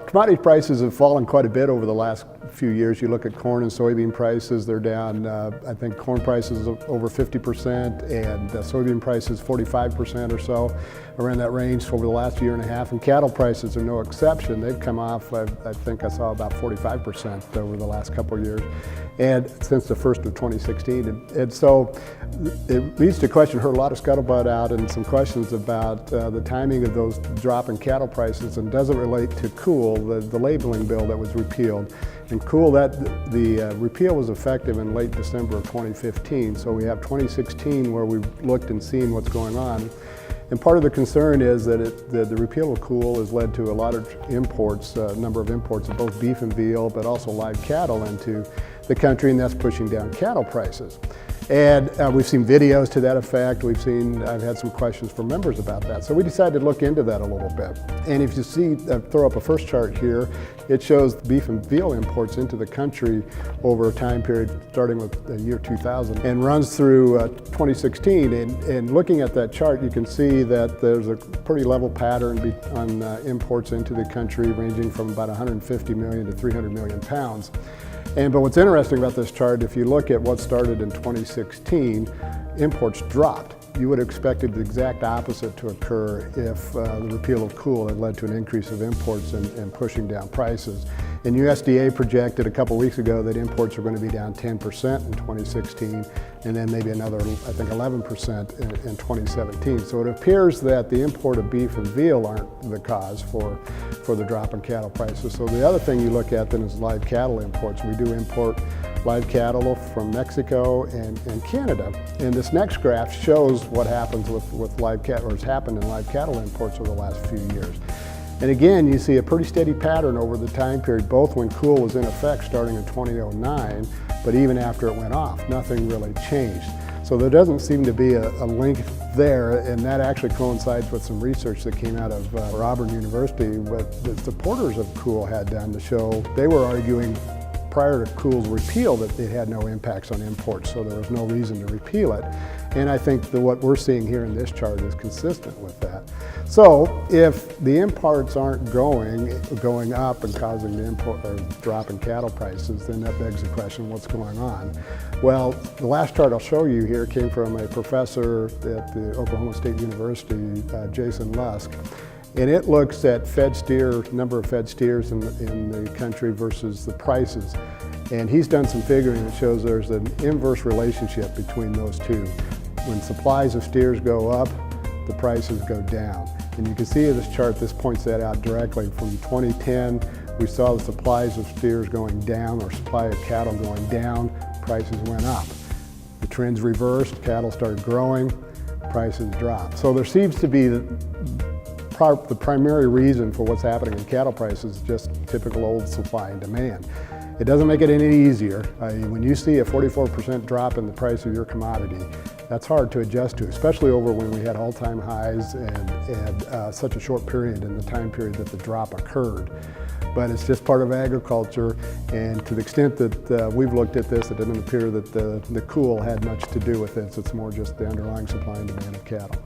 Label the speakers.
Speaker 1: Commodity prices have fallen quite a bit over the last few years. You look at corn and soybean prices, they're down, I think corn prices over 50% and soybean prices 45% or so, around that range over the last year and a half. And cattle prices are no exception. They've come off, I think I saw about 45% over the last couple of years, and since the first of 2016. And so it leads to a question, heard a lot of scuttlebutt out and some questions about the timing of those drop in cattle prices, and does it relate to COOL, the labeling bill that was repealed. And COOL, the repeal was effective in late December of 2015, so we have 2016 where we've looked and seen what's going on. And part of the concern is that the repeal of COOL has led to a lot of imports, number of imports of both beef and veal, but also live cattle into the country, and that's pushing down cattle prices. And we've seen videos to that effect. I've had some questions from members about that. So we decided to look into that a little bit. And if you see, throw up a first chart here, it shows beef and veal imports into the country over a time period starting with the year 2000 and runs through 2016. And looking at that chart, you can see that there's a pretty level pattern on imports into the country, ranging from about 150 million to 300 million pounds. But what's interesting about this chart, if you look at what started in 2016, imports dropped. You would have expected the exact opposite to occur if the repeal of COOL had led to an increase of imports and pushing down prices. And USDA projected a couple weeks ago that imports are going to be down 10% in 2016, and then maybe another, I think, 11% in 2017. So it appears that the import of beef and veal aren't the cause for the drop in cattle prices. So the other thing you look at then is live cattle imports. We do import live cattle from Mexico and Canada. And this next graph shows what happens with live cattle, or has happened in live cattle imports over the last few years. And again, you see a pretty steady pattern over the time period, both when COOL was in effect starting in 2009, but even after it went off, nothing really changed. So there doesn't seem to be a link there, and that actually coincides with some research that came out of Auburn University, what the supporters of COOL had done to show they were arguing prior to COOL's repeal that it had no impacts on imports, so there was no reason to repeal it. And I think that what we're seeing here in this chart is consistent with that. So if the imports aren't going up and causing the import or drop in cattle prices, then that begs the question, what's going on? Well, the last chart I'll show you here came from a professor at the Oklahoma State University, Jason Lusk. And it looks at number of fed steers in the country versus the prices. And he's done some figuring that shows there's an inverse relationship between those two. When supplies of steers go up, the prices go down. And you can see in this chart, this points that out directly. From 2010, we saw the supplies of steers going down, or supply of cattle going down, prices went up. The trends reversed, cattle started growing, prices dropped. So there seems to be the primary reason for what's happening in cattle prices is just typical old supply and demand. It doesn't make it any easier. When you see a 44% drop in the price of your commodity, that's hard to adjust to, especially over when we had all-time highs and such a short period in the time period that the drop occurred. But it's just part of agriculture, and to the extent that we've looked at this, it doesn't appear that the COOL had much to do with it. It's more just the underlying supply and demand of cattle.